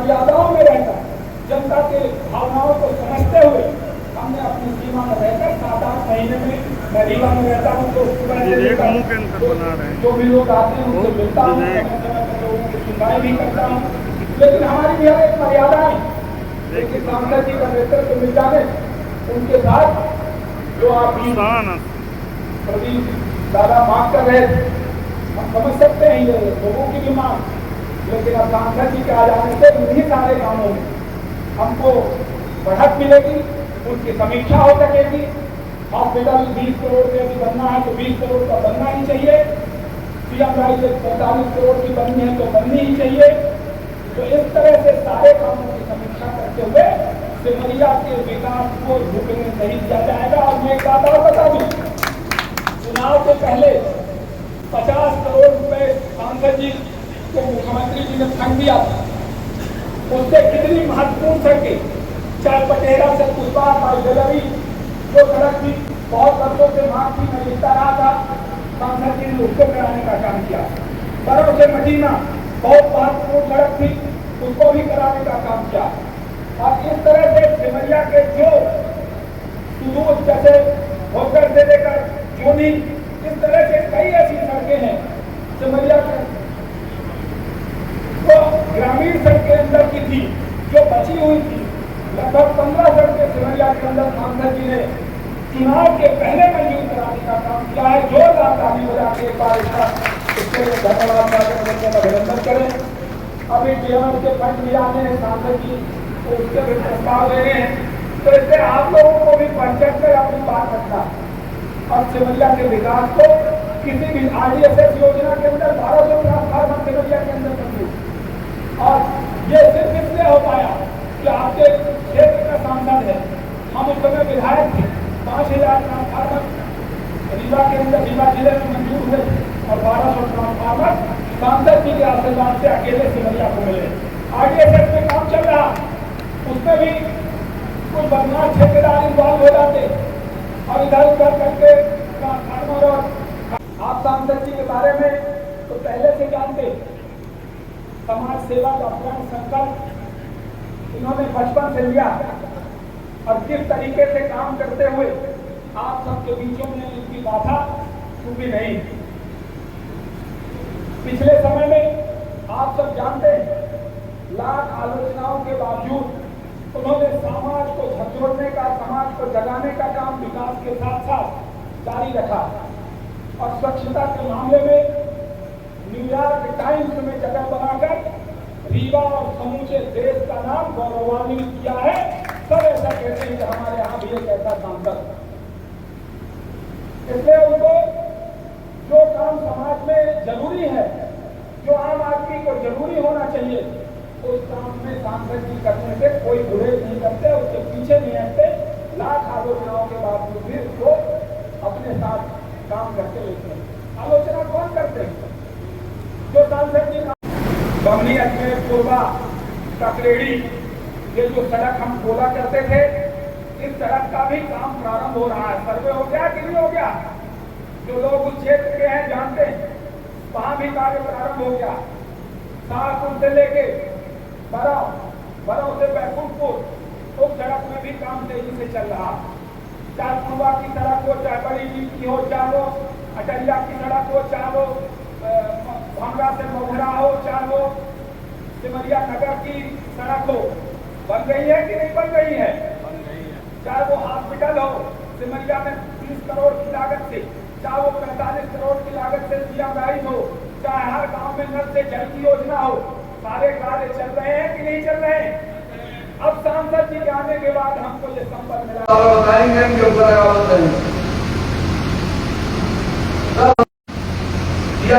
मर्यादाओं में रहकर जनता के भावनाओं को समझते हुए हमने अपनी सीमा में रहकर 7-8 महीने में मैं रीवा में रहता हूँ तो जो भी लोग आते हैं उनसे मिलता हूँ, लोगों की सुनवाई भी करता हूँ। लेकिन हमारी भी एक मर्यादा है। लेकिन सांसद जी का नेतृत्व मिल जाने उनके साथ जो आप प्रदीप दादा मांग कर रहे हम समझ सकते हैं ये लोगों की भी मांग, लेकिन अब सांसद जी के आ जाने से इन्हीं सारे कामों में हमको बढ़त मिलेगी, उनकी समीक्षा हो सकेगी। हॉस्पिटल 20 करोड़ से भी बनना है तो 20 करोड़ का बनना ही चाहिए। सीएम राय से 45 करोड़ की बननी है तो बननी ही चाहिए। तो इस तरह से सारे कामों की समीक्षा करते हुए सिमरिया के विकास को रुकने नहीं दिया जाएगा। और मैं एक बात और बता दूं, चुनाव के पहले 50 करोड़ रुपए सांसद जी को मुख्यमंत्री जी ने फंड दिया था। उससे कितनी महत्वपूर्ण सड़कें, चाहे पटेरा से पुष्पार बाईगलरी जो सड़क थी बहुत वर्षों से मांग थी, मैं लिखता रहा था, सांसद जी ने उसको कराने का काम किया। बरौ से मदीना बहुत महत्वपूर्ण सड़क थी, उसको भी कराने का काम किया। और इस तरह से सिमरिया के जो सुदूर जैसे होकर से लेकर जोनी, इस तरह से कई ऐसी सड़कें हैं सिमरिया के तो ग्रामीण सड़कें अंदर की थी जो बची हुई थी। लगभग 15 सड़कें सिमरिया के अंदर सांसद जी ने चुनाव के पहले मंजूर कराने का काम किया है। जोरदार ताली बजा के एक बार इसके लिए धन्यवाद अभिनंदन करें। अभी डीएमएफ के फंड भी आने हैं, सांसद जी तो उसके भी प्रस्ताव दे रहे हैं। तो इससे आप लोगों को भी परिचय कर अपनी बात रखना और सिमरिया के विकास को किसी भी RDSS योजना के अंदर 1200 ट्रांसफार्मर सिमरिया के अंदर मंजूर, और ये सिर्फ इसलिए हो पाया कि आपके क्षेत्र का सांसद है। हम उस समय विधायक थे, 5000 ट्रांसफार्मर रीवा के अंदर रीवा जिले में मंजूर हुए और 1200 ट्रांसफार्मर सांसद जी के आशीर्वाद से अकेले सिमरिया को मिले। RDSS में काम चल रहा, उसमें भी कुछ बदमाश ठेकेदार इन्वॉल्व हो जाते और इधर उधर करके ट्रांसफार्मर। और आप सांसद जी के बारे में तो पहले से जानते, समाज सेवा का पूर्ण संकल्प इन्होंने बचपन से लिया और किस तरीके से काम करते हुए आप सबके बीचों में इनकी गाथा छूटी नहीं। पिछले समय में आप सब जानते हैं, लाख आलोचनाओं के बावजूद उन्होंने समाज को झकझोरने का, समाज को जगाने का काम विकास के साथ साथ जारी रखा और स्वच्छता के मामले में न्यूयॉर्क टाइम्स में जगह बनाकर रीवा और समूचे देश का नाम गौरवान्वित किया है। सब ऐसा कहते हैं कि हमारे यहाँ भी एक ऐसा सांसद। इसलिए उनको जो काम समाज में जरूरी है, जो आम आदमी को जरूरी होना चाहिए, उस काम में सांसद जी करने से कोई गुरेज नहीं करते, उसके पीछे नहीं हटते। लाख आलोचनाओं के बावजूद भी उसको अपने साथ काम करके लेते हैं। आलोचना कौन करते हैं? जो सांसद जी बमनी अजमेर पूर्वा ककरेड़ी, ये जो सड़क हम बोला करते थे, इस सड़क का भी काम प्रारंभ हो रहा है। सर्वे हो गया कि नहीं हो गया? जो लोग उस क्षेत्र के हैं जानते हैं, वहां भी कार्य प्रारंभ हो गया। शाहपुर से लेके बरौ से बैकुंठपुर उस सड़क में भी काम तेजी से चल रहा। चाहे पूर्वा की सड़क हो, चाहे बड़ी डी की हो, चाहे वो अटरिया की सड़क हो, चाहे वो भांगड़ा से मोघरा हो, चाहे वो सिमरिया नगर की सड़क हो, बन गई है कि नहीं बन गई है? चाहे वो हॉस्पिटल हो सिमरिया में 30 करोड़ की लागत से, चाहे वो 45 करोड़ की लागत से सीएम राइज हो, चाहे हर गांव में नल से जल की योजना हो, सारे कार्य चल रहे हैं कि नहीं चल रहे हैं? अब सांसद जी के आने के बाद हमको ये संपर्क मिला, बताएंगे इनके ऊपर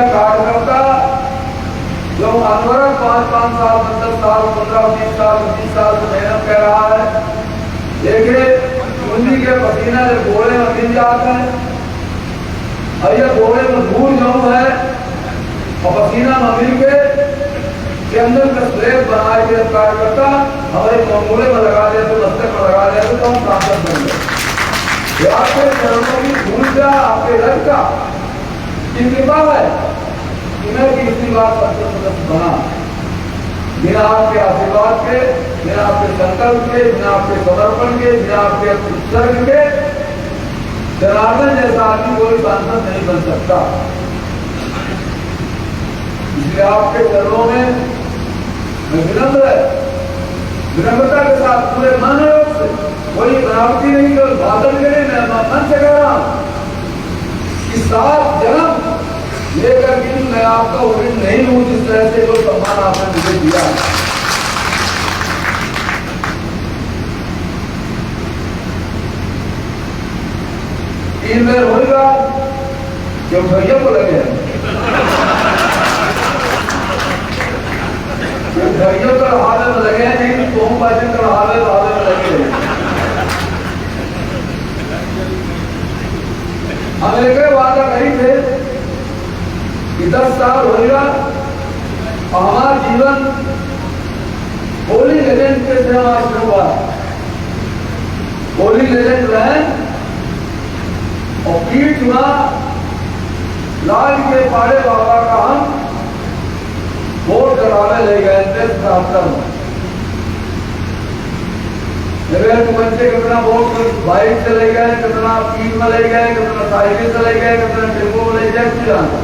कार्यकर्ता जो अनवरत 5-5 साल 10 साल 15-20 साल 20 साल से मेहनत कर रहा है। देखिए उन्हीं के पसीना जब घोड़े में मिल जाते हैं और ये घोड़े में धूल जम है और पसीना में मिल के अंदर का स्लेब बनाए थे कार्यकर्ता हमारे मंगोले में लगा दे तो मस्तक में लगा दे तो हम सांसद बन गए। आपके चरणों की धूल का, आपके रथ का कृपा है कि मैं भी इसी बात पर बना। बिना आपके आशीर्वाद के, बिना आपके संकल्प के, बिना आपके समर्पण के, बिना आपके उत्सर्ग के जनार्दन जैसा आदमी कोई सांसद नहीं बन सकता। इसलिए आपके चरणों में मैं विनम्रता के साथ पूरे मन से, कोई बनावटी नहीं, कोई बादल के लिए मैं मन से कह रहा हूं कि 7 जन्म लेकर के मैं आपका ऋण नहीं हूं जिस तरह से कोई सम्मान आपने मुझे दिया। तीन बार होगा जो भैया को लगे भैया का हाथ में लगे हैं, नहीं तो बाजी का हाथ में लगे। हम एक वादा कही थे कि 10 साल होगा और हमारा जीवन पोलिंग एजेंट के से हमारा शुरू हुआ। पोलिंग एजेंट रहे और पीठ चुना लाल के पाड़े बाबा का हम वोट कराने ले गए थे। बच्चे कितना वोट बाइक से ले गए, कितना पीठ में ले गए, कितना साइकिल से ले गए, कितना टेम्पो में ले गए, कुछ जानता।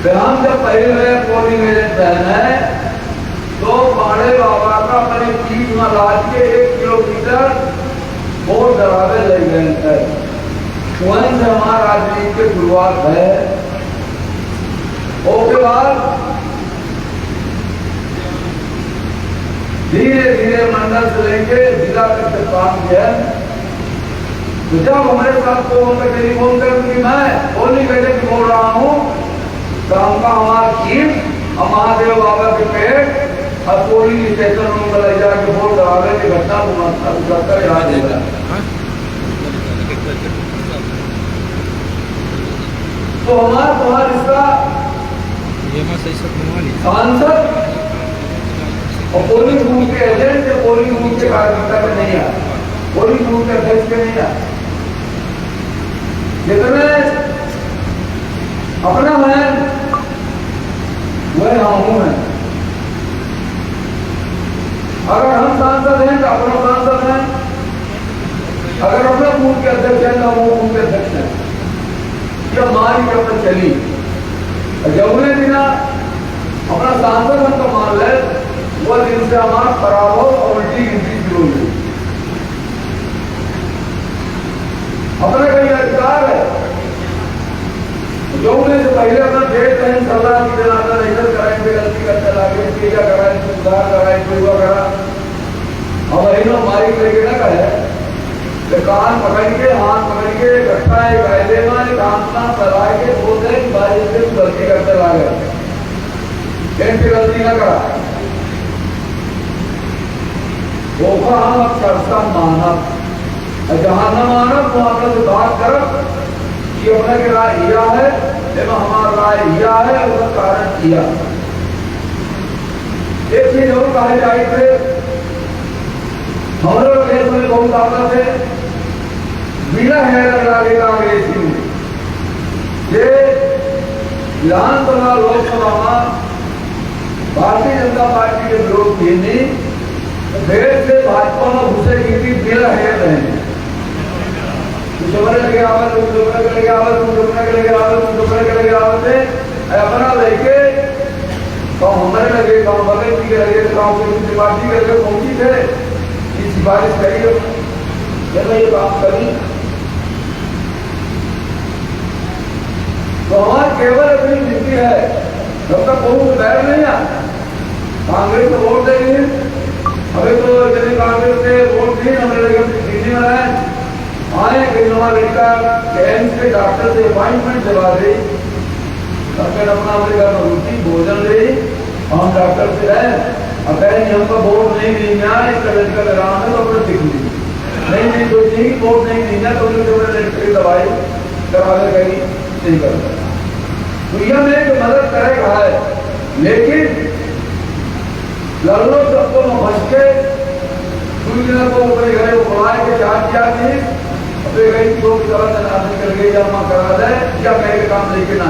फिर हम जब पहले पोलिंग एजेंट पहने तो पाड़े बाबा का अपने पीठ में लाद के 1 किलोमीटर वोट कराने ले गए थे। वहीं से हमारा राजनीति की शुरुआत है। उसके बाद धीरे धीरे मंडल से लेके जिला तक काम किया। तो जब हमारे साथ फोन पे टेलीफोन कर मैं पोलिंग एजेंट बोल रहा हूँ तो हमका हमारा चीफ और महादेव बाबा के पेट और पोलिंग स्टेशन में ले जाके वोट कराने की घटना को याद देगा। तो हमारा तुम्हारा रिश्ता सांसद और पोलिंग बूथ के एजेंट या पोलिंग बूथ के कार्यकर्ता में नहीं आया, पोलिंग बूथ के अध्यक्ष के नहीं आया। जितने अपना है वह हम है। अगर हम सांसद हैं तो अपना सांसद है, अगर अपना बूथ के अध्यक्ष है तो वो बूथ के अध्यक्ष है। यह मान के ऊपर चली जमुने बिना अपना सांसद हम तो मान ले, वह दिन से हमारा खराब हो और उल्टी गिनती शुरू हुई। अपने कई अधिकार है, जमुने से पहले अपना डेट टाइम सलाह की जनार्दन ऐसा कराएंगे, गलती करते लागे, क्या कराए, सुधार कराए, कोई करा। अब ऐसा माइक लेके ना कहे कान पकड़ के, हाथ पकड़ के इकट्ठा एक कायदे में कांतना चला के बोलते हैं भाई से गलती करते लागे, कैसे गलती ना करा। धोखा हम अक्षरता मानव जहां न मानव तो अपने से बात कर कि अपने की राय यह है एवं हमारा राय यह है, उसका कारण किया। एक चीज और कहे जाए थे हमारे देश में बहुत ताकत है, बिना है लगेगा अंग्रेजी में। ये विधानसभा लोकसभा में भारतीय जनता पार्टी के विरोध की नहीं, देश से भाजपा में घुसे की बिना है नहीं। लगे आवत, लगे आवत, लगे आवत, लगे आवत अपना लेके गाँव हमारे लगे, गाँव बगल के लगे, गाँव के पार्टी के लगे पहुंची थे सिफारिश करिए जब ये काम करी। तो हमारा केवल अपनी नीति है, जब तक बहुत बैर नहीं है कांग्रेस को वोट देंगे। अभी तो यदि कांग्रेस से वोट नहीं हमें लगे दिल्ली में रहे आए कई हमारा लड़का एम्स के डॉक्टर से अपॉइंटमेंट दिला दी, फिर अपना अपने घर में रोटी भोजन ले, हम डॉक्टर से रहे और कहेंगे हमको वोट नहीं देना इसका लड़का लगाना है तो अपने दिख नहीं कोई नहीं वोट नहीं देना तो लड़के की दवाई करा गई नहीं करता। तो यह में एक मदद करेगा है, लेकिन लड़ो सबको फंस के दूसरे को अपने घर बुलाए के जांच किया थी अपने गई तो कर गई जमा करा दे या मेरे काम लेके ना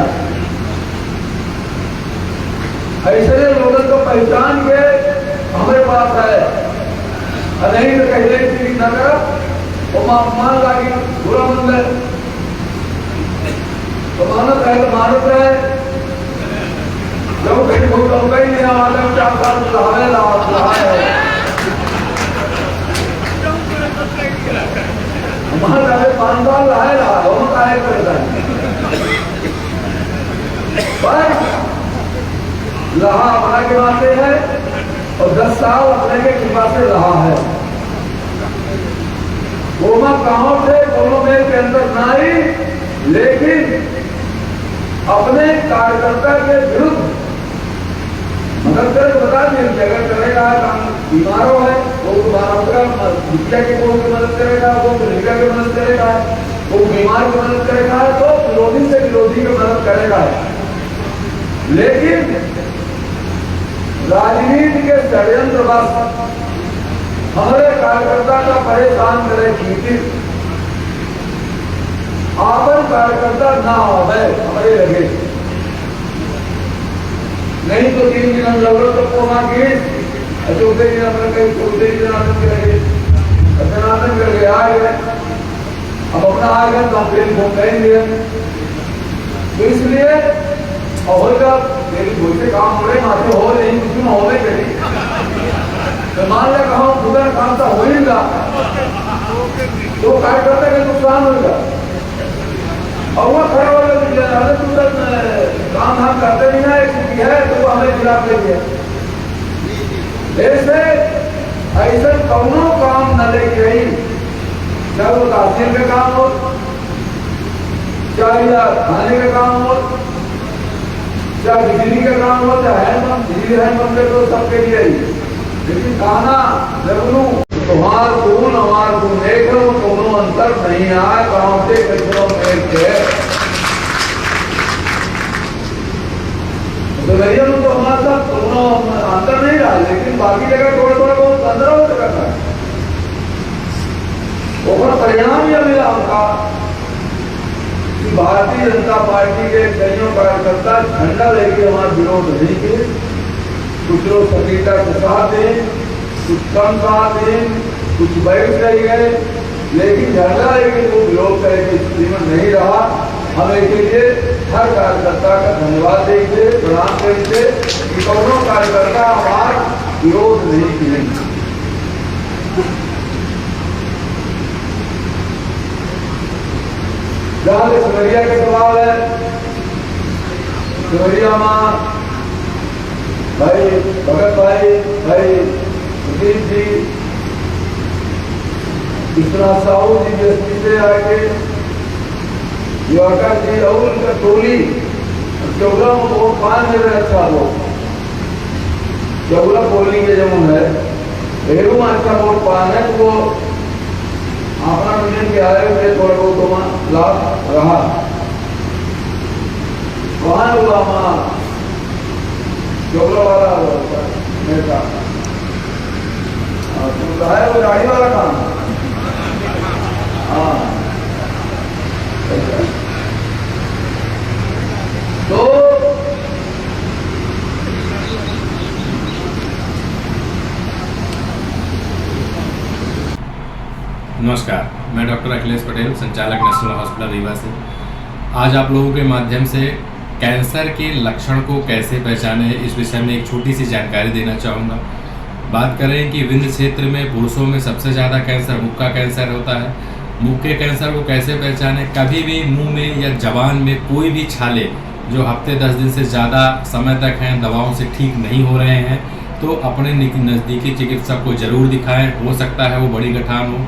ऐसे लोगों को पहचान के हमारे पास है, नहीं तो कहते ठीक न कर वो मान लागी बुरा मंद है, तो मानत है तो मानत है, जब कहीं बहुत लोग कहीं नहीं आवाज़ में 4 साल रहा है हमारे 5 साल रहा दोनों का है करता है पर रहा अपना के वास्ते है और 10 साल अपने के कृपा से रहा है। वो गाँव थे दोनों में के अंदर नाई, लेकिन अपने कार्यकर्ता के विरुद्ध मदद करे बता दें कि अगर करेगा काम बीमारों है वो दोबारा मुखिया के कोर्ट की मदद करेगा, वो मुखिया की मदद करेगा, वो बीमार की मदद करेगा, तो विरोधी से विरोधी की मदद करेगा। लेकिन राजनीति के षड्यंत्र बस हमारे कार्यकर्ता का परेशान करे की आपन कार्यकर्ता ना आवे हमारे लगे, नहीं तो 3 दिन हम लग तो कोमा की चौथे दिन अपने कहीं चौथे दिन आनंद करेंगे, आनंद करके आ गए, अब अपना आ गए तो हम फिर घूम करेंगे। तो इसलिए होगा मेरी कोई से काम हो रहे माथे हो नहीं कुछ में हो नहीं करें तो मान लिया कहा खुदा काम तो हो ही गा तो कार्यकर्ता का नुकसान होगा और वो खड़ा होगा तू तक काम हम करते नहीं ना एक है तो हमें खिलाफ लेंगे। ऐसे ऐसे कौनों काम न लेके आई, चाहे वो तहसील का काम हो, चाहे थाने का काम हो, चाहे बिजली का काम हो, चाहे हैंडपंप बिजली हैंडपंप तो सबके लिए ही, लेकिन खाना जरूर तुम्हार कौन हमार को देख लो दोनों अंतर नहीं आए गाँव से कचरों में के तो हमारे साथ दोनों अंतर नहीं रहा, लेकिन बाकी जगह थोड़ा बहुत अंदर हो सकता है। और परिणाम यह मिला उनका कि भारतीय जनता पार्टी के कईयों कार्यकर्ता झंडा लेके हमारा विरोध नहीं किए, कुछ लोग सक्रियता के साथ दें, कुछ कम साथ दें, कुछ बैठ गए, लेकिन झंडा लेके वो विरोध करे की स्थिति में नहीं रहा। हम इसके लिए हर कार्यकर्ता का धन्यवाद देंगे, प्रणाम करेंगे कि दोनों कार्यकर्ता हमारा विरोध नहीं किए। जहाँ से सिमरिया का सवाल है, सिमरिया माँ भाई भगत भाई सुदीप जी, विश्वनाथ साहू जी बीएसपी से आके युवाकर जी और उनका टोली चौला में वोट पान में अच्छा लोग चौला बोलने के जमुन है हेरू में अच्छा वोट पान है, तो अपना मिशन के आए हुए थोड़ा बहुत लाभ रहा। वहां हुआ वहां चौला वाला नेता है वो गाड़ी वाला काम, हाँ तो नमस्कार, मैं डॉक्टर अखिलेश पटेल, संचालक नेशनल हॉस्पिटल रीवा से। आज आप लोगों के माध्यम से कैंसर के लक्षण को कैसे पहचाने इस विषय में एक छोटी सी जानकारी देना चाहूँगा। बात करें कि विंध्य क्षेत्र में पुरुषों में सबसे ज़्यादा कैंसर मुख का कैंसर होता है। मुख के कैंसर को कैसे पहचाने? कभी भी मुंह में या जबान में कोई भी छाले जो हफ्ते 10 दिन से ज़्यादा समय तक हैं, दवाओं से ठीक नहीं हो रहे हैं, तो अपने नज़दीकी चिकित्सक को ज़रूर दिखाएं। हो सकता है वो बड़ी गठान हो।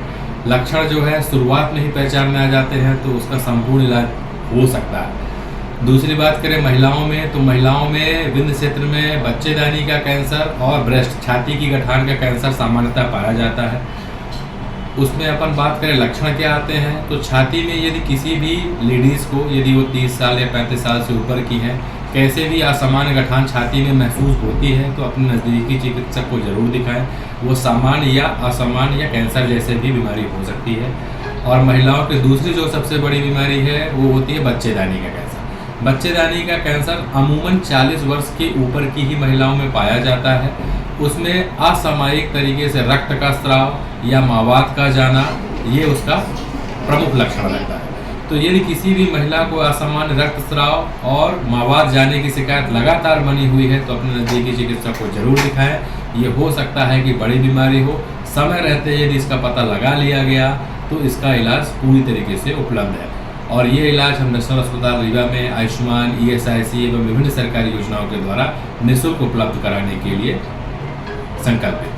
लक्षण जो है शुरुआत में ही पहचान में आ जाते हैं तो उसका संपूर्ण इलाज हो सकता है। दूसरी बात करें महिलाओं में, तो महिलाओं में विंध्य क्षेत्र में बच्चेदानी का कैंसर और ब्रेस्ट छाती की गठान का कैंसर सामान्यतः पाया जाता है। उसमें अपन बात करें लक्षण क्या आते हैं, तो छाती में यदि किसी भी लेडीज़ को, यदि वो 30 साल या 35 साल से ऊपर की हैं, कैसे भी असामान्य गठान छाती में महसूस होती है तो अपने नज़दीकी चिकित्सक को ज़रूर दिखाएं। वो सामान्य या असामान्य या कैंसर जैसे भी बीमारी हो सकती है। और महिलाओं की दूसरी जो सबसे बड़ी बीमारी है वो होती है बच्चेदानी का कैंसर। बच्चेदानी का कैंसर अमूमन 40 वर्ष के ऊपर की ही महिलाओं में पाया जाता है। उसमें असामयिक तरीके से रक्त का स्राव या मावात का जाना ये उसका प्रमुख लक्षण रहता है। तो यदि किसी भी महिला को असामान्य रक्तस्राव और मावात जाने की शिकायत लगातार बनी हुई है तो अपने नज़दीकी चिकित्सक को जरूर दिखाएं। ये हो सकता है कि बड़ी बीमारी हो। समय रहते यदि इसका पता लगा लिया गया तो इसका इलाज पूरी तरीके से उपलब्ध है और ये इलाज हम नेशनल अस्पताल रीवा में आयुष्मान, ESIC एवं विभिन्न सरकारी योजनाओं के द्वारा निःशुल्क उपलब्ध कराने के लिए संकल्पित